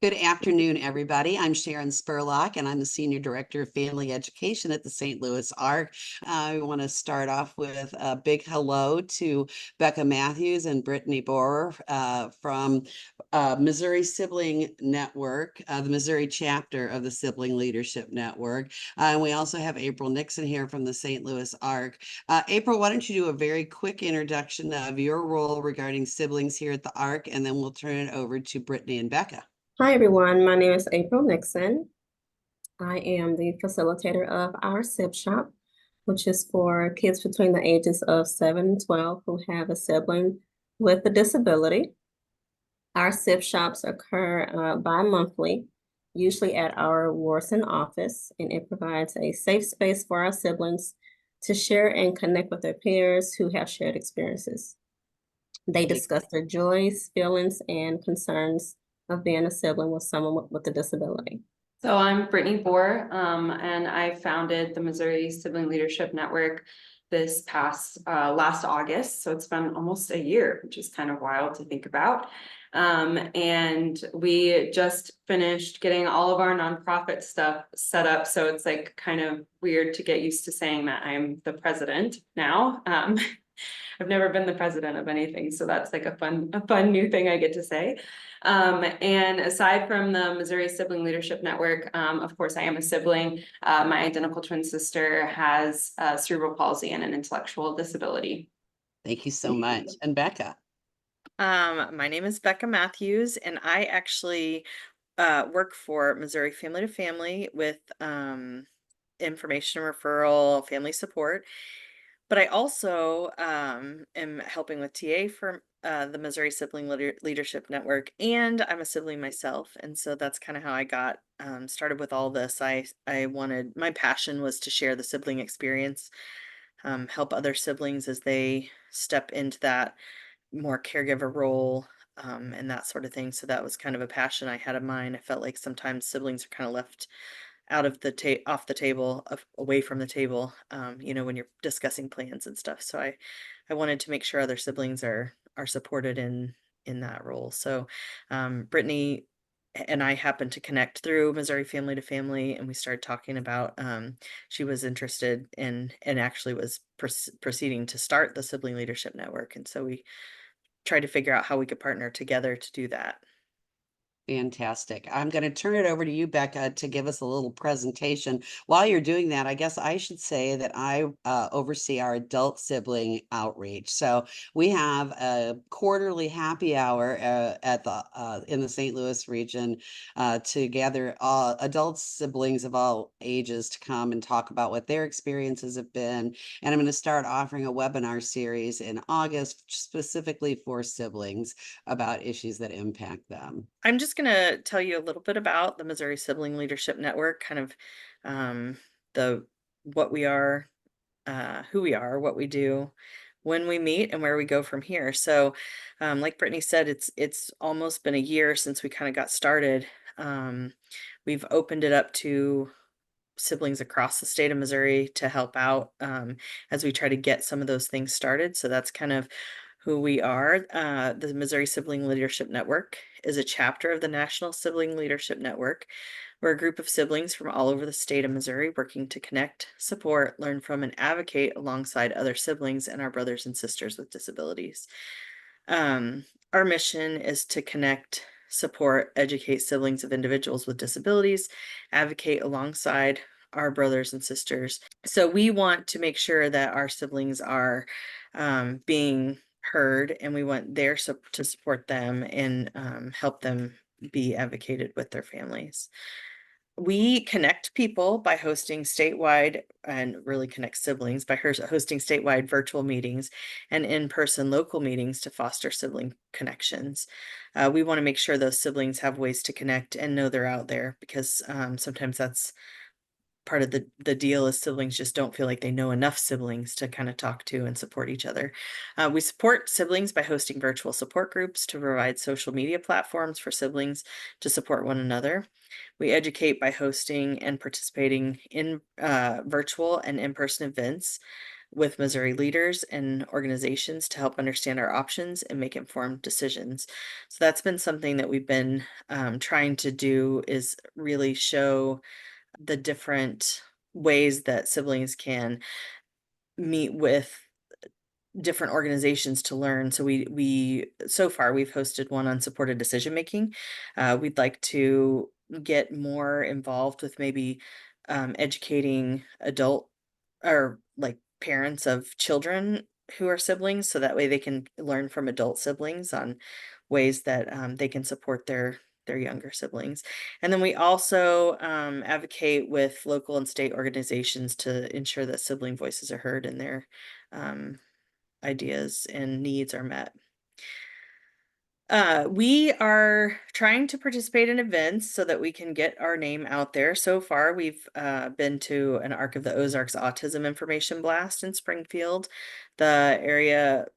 Good afternoon, everybody. I'm Sharon Spurlock, and I'm the Senior Director of Family Education at the St. Louis Arc. I want to start off with a big hello to Becca Matthews and Brittany Borer from Missouri Sibling Network, the Missouri chapter of the Sibling Leadership Network. And we also have April Nixon here from the St. Louis Arc. April, why don't you do a very quick introduction of your role regarding siblings here at the Arc, and then we'll turn it over to Brittany and Becca. Hi, everyone. My name is April Nixon. I am the facilitator of our SIB shop, which is for kids between the ages of 7 and 12 who have a sibling with a disability. Our SIB shops occur bi-monthly, usually at our Warson office, and it provides a safe space for our siblings to share and connect with their peers who have shared experiences. They discuss their joys, feelings, and concerns of being a sibling with someone with a disability. So I'm Brittany Bohr, and I founded the Missouri Sibling Leadership Network this past last August. So it's been almost a year, which is kind of wild to think about. And we just finished getting all of our nonprofit stuff set up. So it's like kind of weird to get used to saying that I'm the president now. I've never been the president of anything, so that's like a fun new thing I get to say. And aside from the Missouri Sibling Leadership Network, of course, I am a sibling. My identical twin sister has cerebral palsy and an intellectual disability. Thank you so much. And Becca. My name is Becca Matthews, and I actually work for Missouri Family to Family with information referral, family support. But I also am helping with TA for the Missouri Sibling Leadership Network, and I'm a sibling myself, and so that's kind of how I got started with all this. I wanted, my passion was to share the sibling experience, help other siblings as they step into that more caregiver role, and that sort of thing. So that was kind of a passion I had of mine. I felt like sometimes siblings are kind of left out of the off the table, away from the table, when you're discussing plans and stuff. So I wanted to make sure other siblings are supported in that role. So Brittany and I happened to connect through Missouri Family to Family, and we started talking about she was interested in and actually was proceeding to start the Sibling Leadership Network. And so we tried to figure out how we could partner together to do that. Fantastic. I'm going to turn it over to you, Becca, to give us a little presentation. While you're doing that, I guess I should say that I oversee our adult sibling outreach. So we have a quarterly happy hour at the in the St. Louis region to gather adult siblings of all ages to come and talk about what their experiences have been. And I'm going to start offering a webinar series in August specifically for siblings about issues that impact them. I'm just going to tell you a little bit about the Missouri Sibling Leadership Network, kind of the what we are, who we are, what we do, when we meet, and where we go from here. So, like Brittany said, it's almost been a year since we kind of got started. We've opened it up to siblings across the state of Missouri to help out as we try to get some of those things started. So that's kind of who we are. The Missouri Sibling Leadership Network is a chapter of the National Sibling Leadership Network. We're a group of siblings from all over the state of Missouri working to connect, support, learn from, and advocate alongside other siblings and our brothers and sisters with disabilities. Our mission is to connect, support, educate siblings of individuals with disabilities, advocate alongside our brothers and sisters. So we want to make sure that our siblings are being heard, and we want there to support them and help them be advocated with their families. We connect people by hosting statewide, and really connect siblings by hosting statewide virtual meetings and in-person local meetings to foster sibling connections. We want to make sure those siblings have ways to connect and know they're out there, because sometimes that's part of the deal is siblings just don't feel like they know enough siblings to kind of talk to and support each other. We support siblings by hosting virtual support groups to provide social media platforms for siblings to support one another. We educate by hosting and participating in virtual and in-person events. with Missouri leaders and organizations to help understand our options and make informed decisions. So that's been something that we've been trying to do, is really show the different ways that siblings can meet with different organizations to learn. So we so far we've hosted one on supported decision making. We'd like to get more involved with maybe educating adult or like parents of children who are siblings, so that way they can learn from adult siblings on ways that they can support their younger siblings. And then we also advocate with local and state organizations to ensure that sibling voices are heard and their um, ideas and needs are met. We are trying to participate in events so that we can get our name out there. So far, we've been to an Arc of the Ozarks Autism Information Blast in Springfield, the area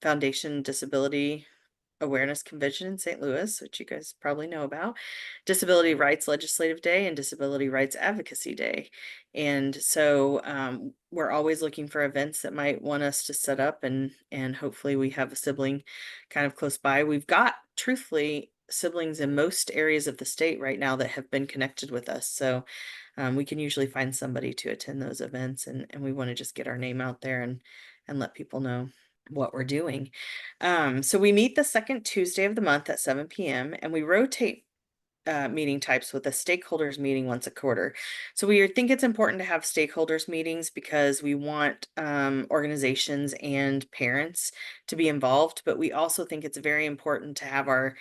Foundation Disability Awareness Convention in St. Louis, which you guys probably know about, Disability Rights Legislative Day, and Disability Rights Advocacy Day. And so we're always looking for events that might want us to set up, and hopefully we have a sibling kind of close by. We've got, truthfully, siblings in most areas of the state right now that have been connected with us. So we can usually find somebody to attend those events, and we want to just get our name out there and let people know what we're doing. So we meet the second Tuesday of the month at 7 p.m. and we rotate meeting types with a stakeholders meeting once a quarter. So we think it's important to have stakeholders meetings because we want organizations and parents to be involved, but we also think it's very important to have our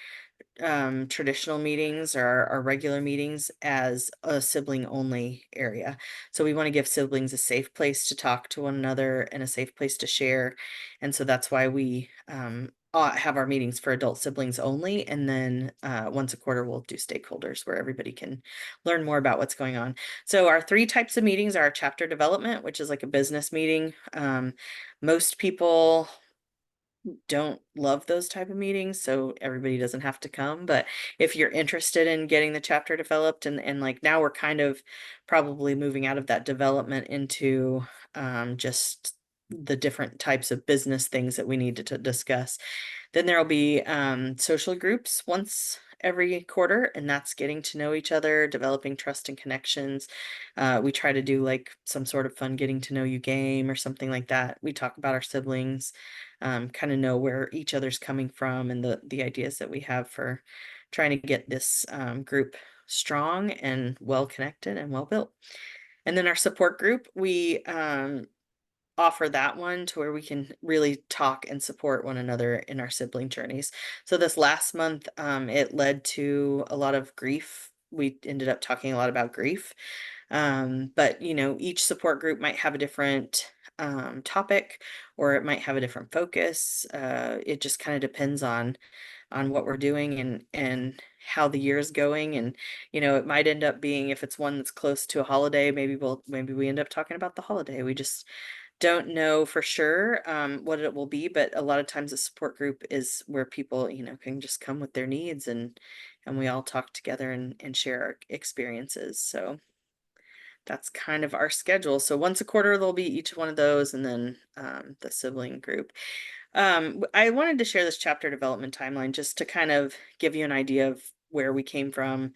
traditional meetings or our regular meetings as a sibling only area. So we want to give siblings a safe place to talk to one another and a safe place to share. And so that's why we have our meetings for adult siblings only. And then once a quarter, we'll do stakeholders where everybody can learn more about what's going on. So our three types of meetings are chapter development, which is like a business meeting. Most people don't love those type of meetings, so everybody doesn't have to come. But if you're interested in getting the chapter developed, and like now we're kind of probably moving out of that development into just the different types of business things that we need to discuss. Then there'll be social groups once every quarter, and that's getting to know each other, developing trust and connections. We try to do like some sort of fun getting to know you game or something like that. We talk about our siblings, kind of know where each other's coming from, and the ideas that we have for trying to get this group strong and well connected and well built. And then our support group, we offer that one to where we can really talk and support one another in our sibling journeys. So this last month, it led to a lot of grief. We ended up talking a lot about grief. But each support group might have a different topic, or it might have a different focus. It just kind of depends on what we're doing and how the year is going. And it might end up being, if it's one that's close to a holiday, maybe we end up talking about the holiday. We just don't know for sure what it will be, but a lot of times a support group is where people can just come with their needs, and we all talk together and share our experiences. So that's kind of our schedule. So once a quarter there'll be each one of those, and then the sibling group. I wanted to share this chapter development timeline just to kind of give you an idea of where we came from.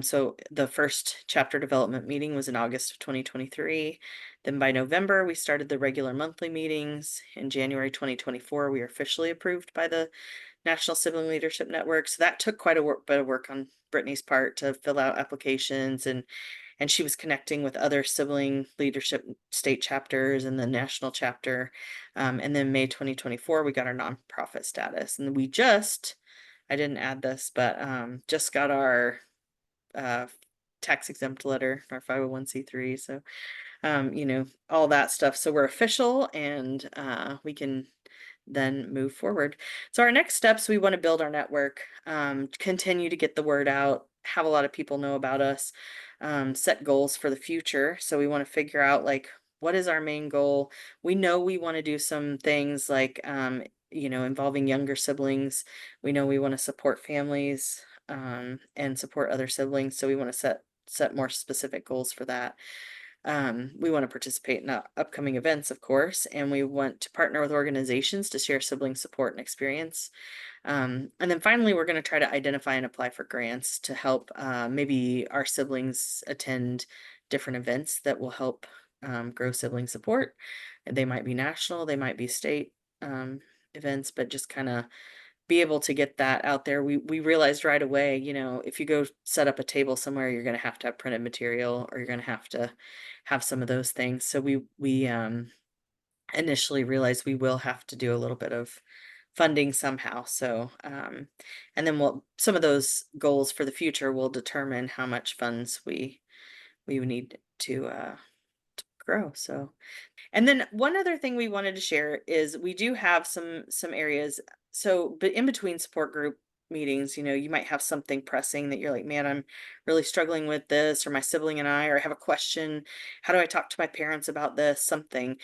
So the first chapter development meeting was in August of 2023. Then by November, we started the regular monthly meetings. In January 2024, we were officially approved by the National Sibling Leadership Network. So that took quite a bit of work on Brittany's part to fill out applications, and she was connecting with other sibling leadership state chapters and the national chapter. And then May 2024, we got our nonprofit status. And I didn't add this, but just got our tax exempt letter, our 501c3. So, all that stuff. So we're official, and we can then move forward. So our next steps, we want to build our network, continue to get the word out, have a lot of people know about us, set goals for the future. So we want to figure out like, what is our main goal? We know we want to do some things like, involving younger siblings. We know we want to support families and support other siblings. So we want to set more specific goals for that. We want to participate in upcoming events, of course, and we want to partner with organizations to share sibling support and experience. And then finally, we're going to try to identify and apply for grants to help maybe our siblings attend different events that will help grow sibling support. And they might be national, they might be state events, but just kind of be able to get that out there. We realized right away, you know, if you go set up a table somewhere, you're going to have printed material, or you're going to have some of those things. So we initially realized we will have to do a little bit of funding somehow. So and then some of those goals for the future will determine how much funds we would need to grow. So, and then one other thing we wanted to share is we do have some areas. So, but in between support group meetings, you know, you might have something pressing that you're like, man, I'm really struggling with this, or my sibling and I, or I have a question. How do I talk to my parents about this? Something.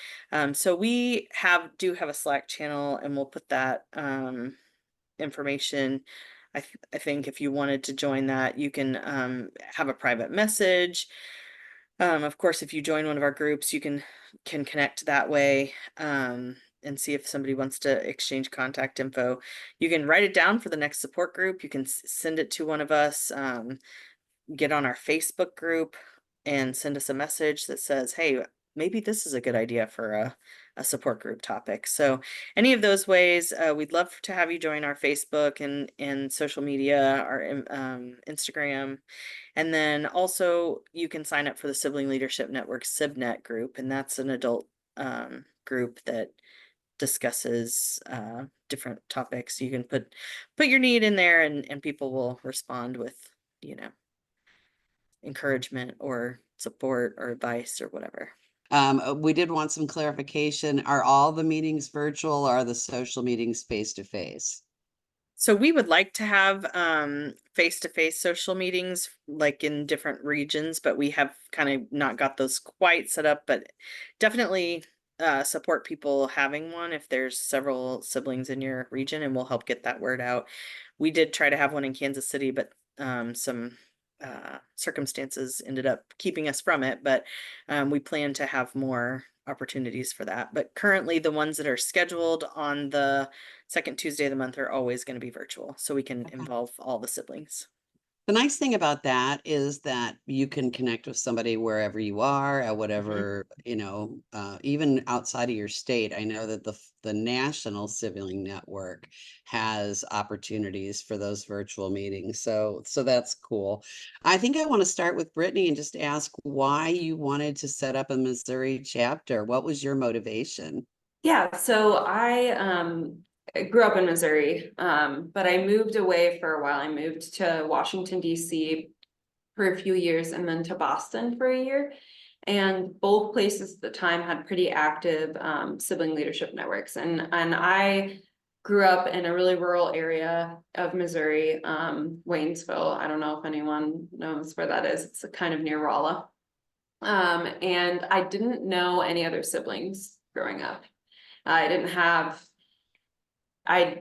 So we do have a Slack channel, and we'll put that information. I think if you wanted to join that, you can have a private message. Of course, if you join one of our groups, you can connect that way, and see if somebody wants to exchange contact info. You can write it down for the next support group. You can send it to one of us, get on our Facebook group and send us a message that says, hey, maybe this is a good idea for a support group topic. So any of those ways, we'd love to have you join our Facebook and social media, our Instagram. And then also you can sign up for the Sibling Leadership Network SibNet group, and that's an adult group that discusses different topics. You can put your need in there, and people will respond with, you know, encouragement or support or advice or whatever. We did want some clarification. Are all the meetings virtual, or are the social meetings face to face? So we would like to have face-to-face social meetings like in different regions, but we have kind of not got those quite set up, but definitely support people having one if there's several siblings in your region, and we'll help get that word out. We did try to have one in Kansas City, but some circumstances ended up keeping us from it, but we plan to have more opportunities for that. But currently the ones that are scheduled on the second Tuesday of the month are always going to be virtual, so we can involve all the siblings. The nice thing about that is that you can connect with somebody wherever you are, at whatever, you know, even outside of your state. I know that the National Sibling Network has opportunities for those virtual meetings. So that's cool. I think I want to start with Brittany and just ask why you wanted to set up a Missouri chapter. What was your motivation? Yeah, so I grew up in Missouri, but I moved away for a while. I moved to Washington, D.C. for a few years, and then to Boston for a year. And both places at the time had pretty active sibling leadership networks. And I grew up in a really rural area of Missouri, Waynesville. I don't know if anyone knows where that is. It's kind of near Rolla. And I didn't know any other siblings growing up. I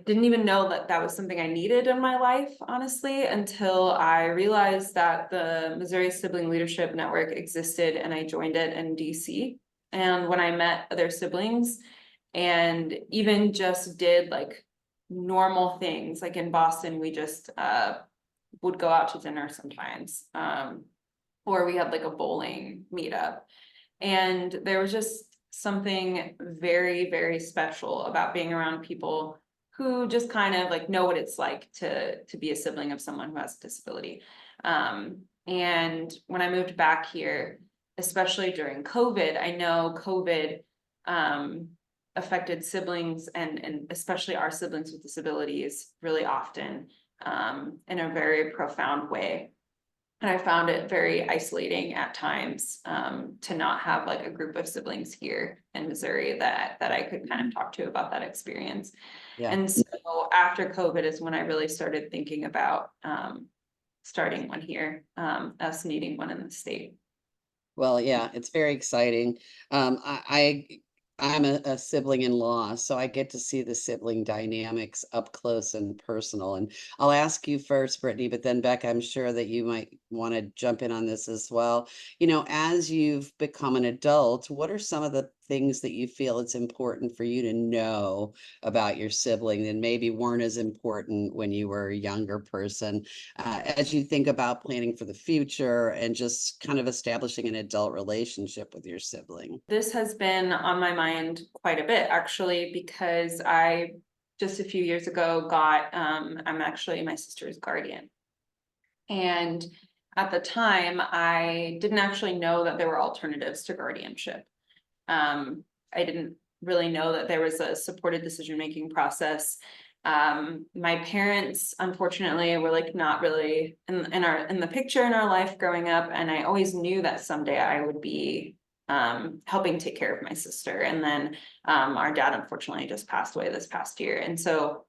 didn't even know that was something I needed in my life, honestly, until I realized that the Missouri Sibling Leadership Network existed, and I joined it in DC. And when I met other siblings and even just did like normal things, like in Boston, we just would go out to dinner sometimes, or we had like a bowling meetup. And there was just something very, very special about being around people who just kind of like know what it's like to be a sibling of someone who has a disability. And when I moved back here, especially during COVID, I know COVID affected siblings and especially our siblings with disabilities really often in a very profound way. And I found it very isolating at times to not have like a group of siblings here in Missouri that I could kind of talk to about that experience. Yeah. And so after COVID is when I really started thinking about starting one here, us needing one in the state. Well, yeah, it's very exciting. I'm a sibling-in-law, so I get to see the sibling dynamics up close and personal. And I'll ask you first, Brittany, but then Beck, I'm sure that you might want to jump in on this as well. You know, as you've become an adult, what are some of the things that you feel it's important for you to know about your sibling that maybe weren't as important when you were a younger person, as you think about planning for the future and just kind of establishing an adult relationship with your sibling? This has been on my mind quite a bit, actually, because I just a few years ago got, I'm actually my sister's guardian. And at the time, I didn't actually know that there were alternatives to guardianship. I didn't really know that there was a supported decision-making process. My parents, unfortunately, were like not really in the picture in our life growing up, and I always knew that someday I would be helping take care of my sister. And then our dad unfortunately just passed away this past year, and so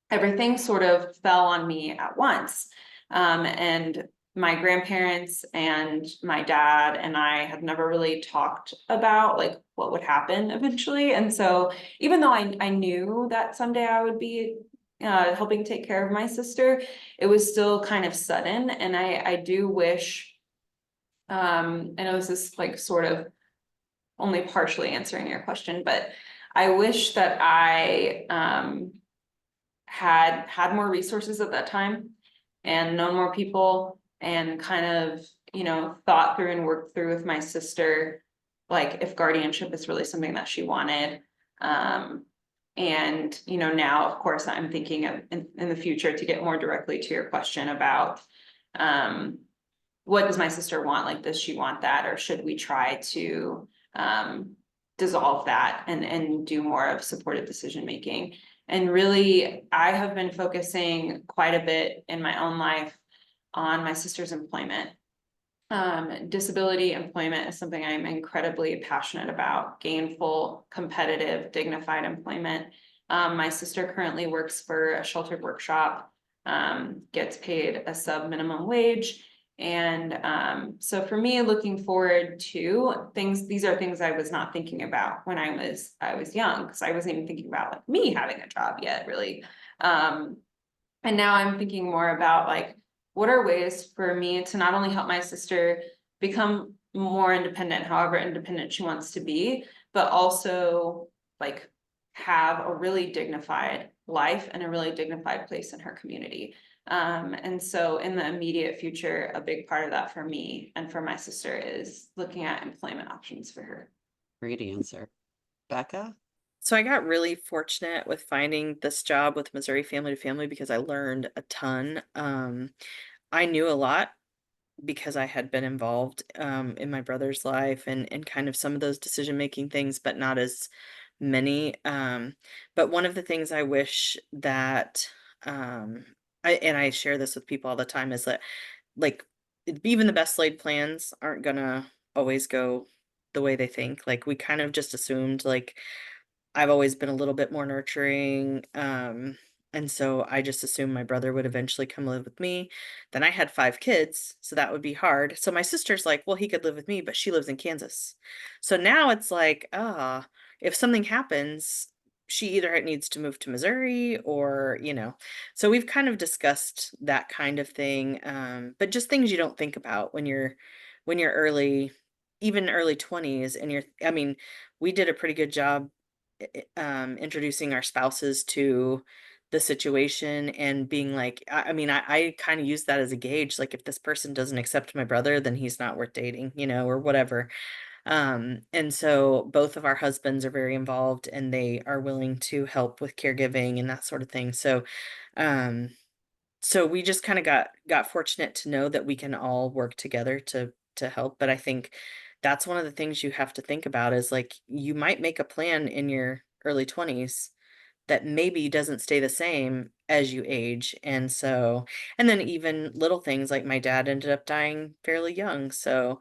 everything sort of fell on me at once. And my grandparents and my dad and I had never really talked about like what would happen eventually. And so even though I knew that someday I would be helping take care of my sister, it was still kind of sudden. And I do wish, and it was this like sort of only partially answering your question, but I wish that I had more resources at that time and known more people and kind of, you know, thought through and worked through with my sister, like if guardianship is really something that she wanted. And, you know, now, of course, I'm thinking of in the future to get more directly to your question about, what does my sister want? Like, does she want that? Or should we try to, dissolve that and do more of supported decision making? And really, I have been focusing quite a bit in my own life on my sister's employment. Disability employment is something I'm incredibly passionate about: gainful, competitive, dignified employment. My sister currently works for a sheltered workshop, gets paid a sub minimum wage. And so for me, looking forward to things, these are things I was not thinking about when I was young, because I wasn't even thinking about like me having a job yet, really. And now I'm thinking more about like, what are ways for me to not only help my sister become more independent, however independent she wants to be, but also like have a really dignified life and a really dignified place in her community. And so in the immediate future, a big part of that for me and for my sister is looking at employment options for her. Great answer. Becca? So I got really fortunate with finding this job with Missouri Family to Family because I learned a ton. I knew a lot because I had been involved in my brother's life and kind of some of those decision making things, but not as many. But one of the things I wish that I share this with people all the time is that like even the best laid plans aren't gonna always go the way they think. Like we kind of just assumed like I've always been a little bit more nurturing, and so I just assumed my brother would eventually come live with me. Then I had 5 kids, so that would be hard. So my sister's like, "Well, he could live with me, but she lives in Kansas." So now it's like, if something happens, she either needs to move to Missouri or, So we've kind of discussed that kind of thing, but just things you don't think about when you're early, even early 20s, and I mean, we did a pretty good job introducing our spouses to the situation and being like, I mean, I kind of use that as a gauge. Like, if this person doesn't accept my brother, then he's not worth dating, or whatever. And so both of our husbands are very involved and they are willing to help with caregiving and that sort of thing. Um, so we just kind of got fortunate to know that we can all work together to help. But I think that's one of the things you have to think about is like you might make a plan in your early 20s that maybe doesn't stay the same as you age. And then even little things like my dad ended up dying fairly young. So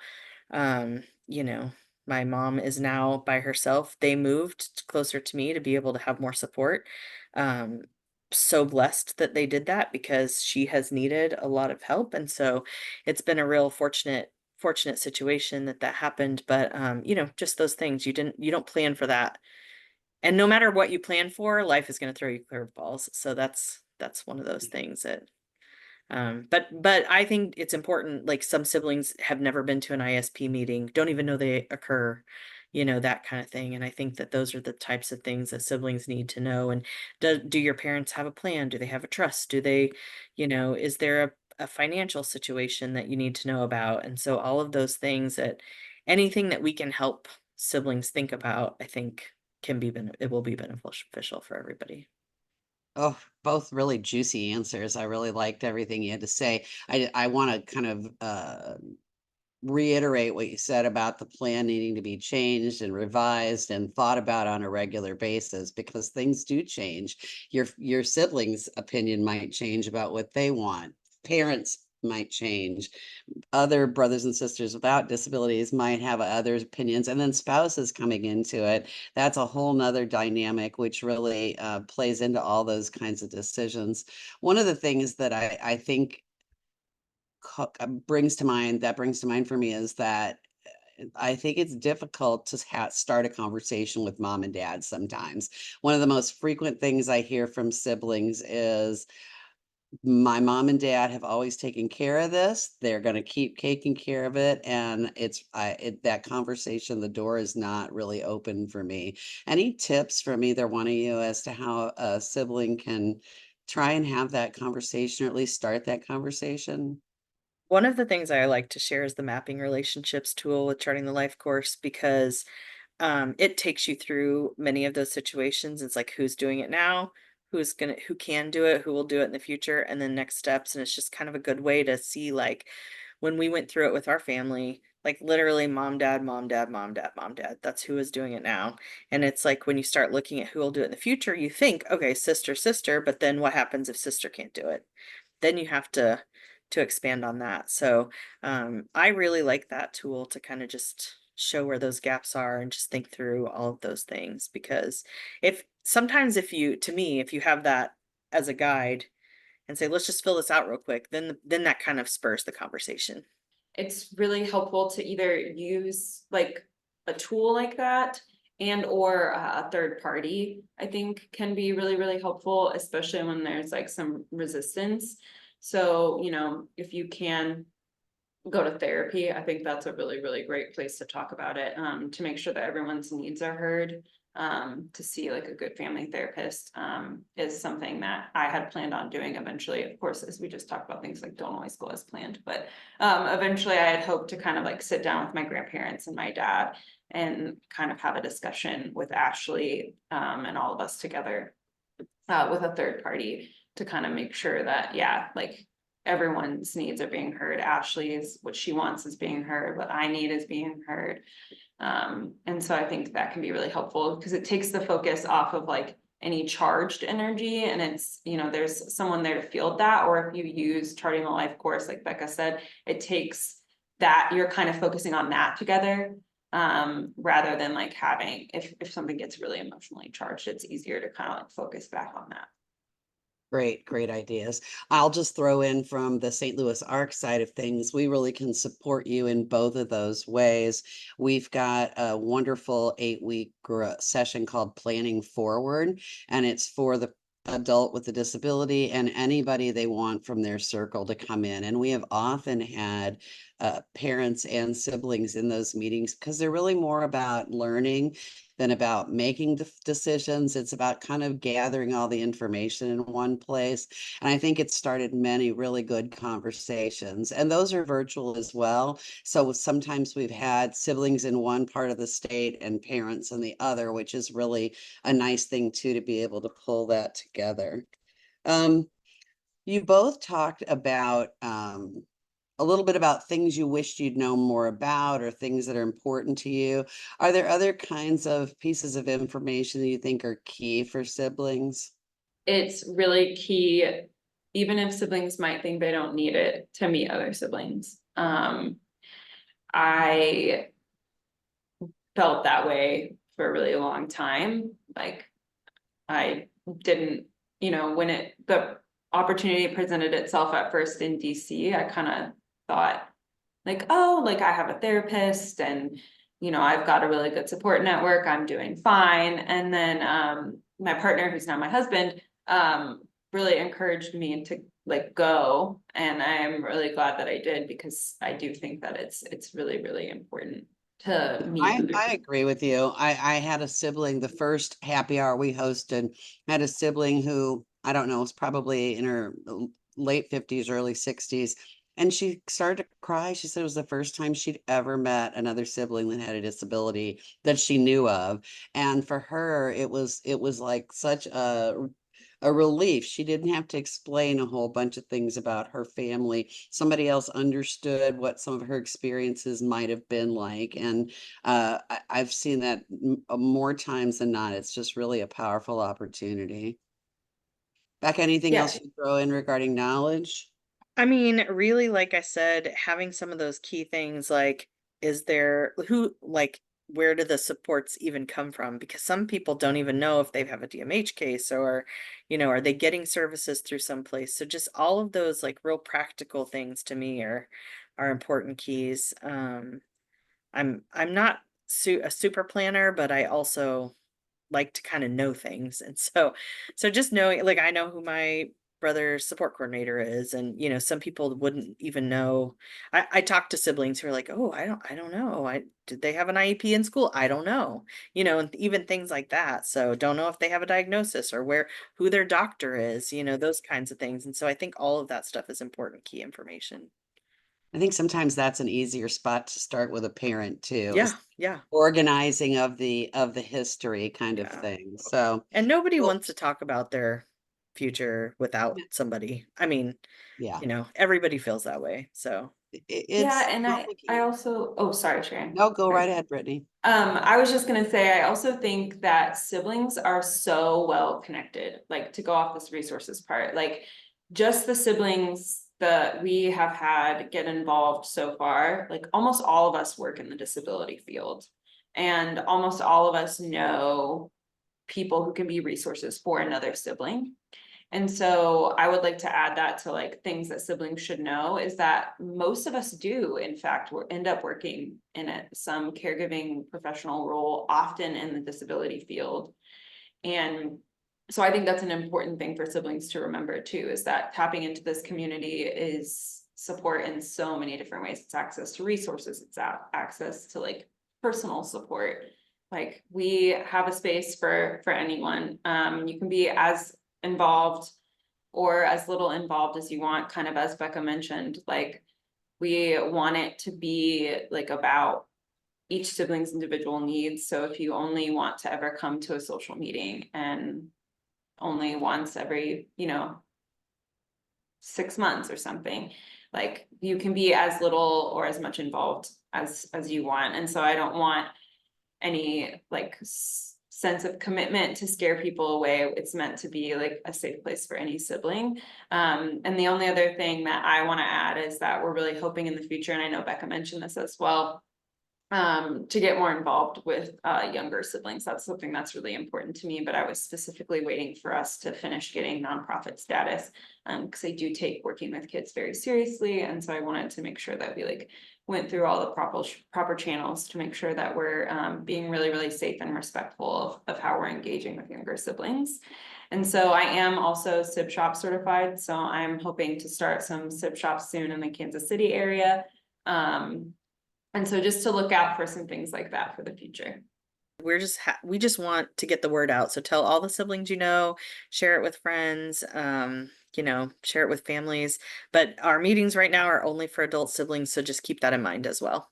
um, you know, my mom is now by herself. They moved closer to me to be able to have more support. Um, so blessed that they did that because she has needed a lot of help. And so it's been a real fortunate situation that happened. But just those things you don't plan for that and no matter what you plan for, life is going to throw you curveballs. So that's one of those things that but I think it's important, like some siblings have never been to an ISP meeting, don't even know they occur, that kind of thing. And I think that those are the types of things that siblings need to know. And do your parents have a plan? Do they have a trust? Do they, is there a financial situation that you need to know about? And so all of those things, that anything that we can help siblings think about, I think it will be beneficial for everybody. Oh, both really juicy answers. I really liked everything you had to say. I want to kind of reiterate what you said about the plan needing to be changed and revised and thought about on a regular basis, because things do change. Your siblings' opinion might change about what they want. Parents might change. Other brothers and sisters without disabilities might have other opinions, and then spouses coming into it. That's a whole nother dynamic, which really plays into all those kinds of decisions. One of the things that I think brings to mind for me is that I think it's difficult to start a conversation with mom and dad sometimes. One of the most frequent things I hear from siblings is, my mom and dad have always taken care of this. They're going to keep taking care of it. And that conversation, the door is not really open for me. Any tips from either one of you as to how a sibling can try and have that conversation, or at least start that conversation? One of the things I like to share is the mapping relationships tool with Charting the Life course, because it takes you through many of those situations. It's like, who's doing it now, who can do it, who will do it in the future, and then next steps. And it's just kind of a good way to see, like, when we went through it with our family, like literally mom, dad, mom, dad, mom, dad, mom, dad, that's who is doing it now. And it's like, when you start looking at who will do it in the future, you think, okay, sister, sister, but then what happens if sister can't do it? Then you have to expand on that. So I really like that tool to kind of just show where those gaps are and just think through all of those things. Because if you have that as a guide and say, let's just fill this out real quick, then that kind of spurs the conversation. It's really helpful to either use like a tool like that and or a third party, I think can be really, really helpful, especially when there's like some resistance. So, if you can go to therapy, I think that's a really, really great place to talk about it, to make sure that everyone's needs are heard. To see like a good family therapist, is something that I had planned on doing eventually. Of course, as we just talked about, things like don't always go as planned, but eventually I had hoped to kind of like sit down with my grandparents and my dad and kind of have a discussion with Ashley, and all of us together, with a third party, to kind of make sure that, yeah, like everyone's needs are being heard. Ashley's, what she wants is being heard, what I need is being heard. And so I think that can be really helpful, because it takes the focus off of like any charged energy, and it's, there's someone there to field that. Or if you use Charting the Life course, like Becca said, it takes that, you're kind of focusing on that together, rather than like having, if something gets really emotionally charged, it's easier to kind of like focus back on that. Great ideas. I'll just throw in from the St. Louis ARC side of things, we really can support you in both of those ways. We've got a wonderful 8-week session called Planning Forward, and it's for the adult with a disability and anybody they want from their circle to come in. And we have often had parents and siblings in those meetings, because they're really more about learning than about making decisions. It's about kind of gathering all the information in one place. And I think it started many really good conversations. And those are virtual as well. So sometimes we've had siblings in one part of the state and parents in the other, which is really a nice thing too, to be able to pull that together. You both talked about a little bit about things you wished you'd know more about, or things that are important to you. Are there other kinds of pieces of information that you think are key for siblings? It's really key, even if siblings might think they don't need it, to meet other siblings. I felt that way for a really long time. Like I didn't, when the opportunity presented itself at first in DC, I kind of thought like, oh, like I have a therapist and, you know, I've got a really good support network, I'm doing fine. And then my partner, who's now my husband, really encouraged me to like go, and I'm really glad that I did, because I do think that it's really, really important to meet other I people. agree with you. I had a sibling, the first happy hour we hosted, had a sibling who, I don't know, was probably in her late 50s, early 60s. And she started to cry. She said it was the first time she'd ever met another sibling that had a disability that she knew of. And for her, it was like such a relief. She didn't have to explain a whole bunch of things about her family. Somebody else understood what some of her experiences might have been like. And I've seen that more times than not. It's just really a powerful opportunity. Beck, anything Yeah. else you throw in regarding knowledge? I mean, really, like I said, having some of those key things like, is there who, like, where do the supports even come from? Because some people don't even know if they have a DMH case, or, are they getting services through some place? So just all of those like real practical things to me are important keys. I'm not a super planner, but I also like to kind of know things. And so just knowing, like, I know who my brother's support coordinator is, and some people wouldn't even know. I talked to siblings who are like, oh, I don't know. Did they have an IEP in school? I don't know. And even things like that. So don't know if they have a diagnosis, or who their doctor is, those kinds of things. And so I think all of that stuff is important key information. I think sometimes that's an easier spot to start with a parent too, is Yeah, yeah, organizing of the history kind of yeah. thing. So, And nobody well, wants to talk about their future without somebody. I mean, yeah, everybody feels that way. So, Yeah, it's and I complicated. also, oh, sorry, Sharon. No, go Sorry. right ahead, Brittany. I was just gonna say, I also think that siblings are so well connected, like to go off this resources part, like just the siblings that we have had get involved so far, like almost all of us work in the disability field. And almost all of us know people who can be resources for another sibling. And so I would like to add that to like things that siblings should know, is that most of us do, in fact, end up working in some caregiving professional role, often in the disability field. And so I think that's an important thing for siblings to remember too, is that tapping into this community is support in so many different ways. It's access to resources, it's access to like personal support. Like we have a space for anyone. You can be as involved or as little involved as you want, kind of as Becca mentioned. Like we want it to be like about each sibling's individual needs. So if you only want to ever come to a social meeting and only once every 6 months or something, like you can be as little or as much involved as you want. And so I don't want any like sense of commitment to scare people away. It's meant to be like a safe place for any sibling. And the only other thing that I want to add is that we're really hoping in the future, and I know Becca mentioned this as well, to get more involved with younger siblings. That's something that's really important to me, but I was specifically waiting for us to finish getting nonprofit status, because I do take working with kids very seriously. And so I wanted to make sure that we like went through all the proper channels to make sure that we're being really, really safe and respectful of how we're engaging with younger siblings. And so I am also SIB shop certified. So I'm hoping to start some SIB shops soon in the Kansas City area. And so just to look out for some things like that for the future. we just want to get the word out. So tell all the siblings share it with friends, share it with families. But our meetings right now are only for adult siblings, so just keep that in mind as well.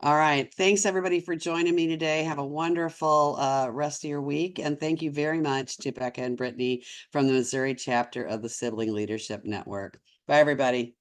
All right. Thanks everybody for joining me today. Have a wonderful rest of your week. And thank you very much to Becca and Brittany from the Missouri chapter of the Sibling Leadership Network. Bye, everybody.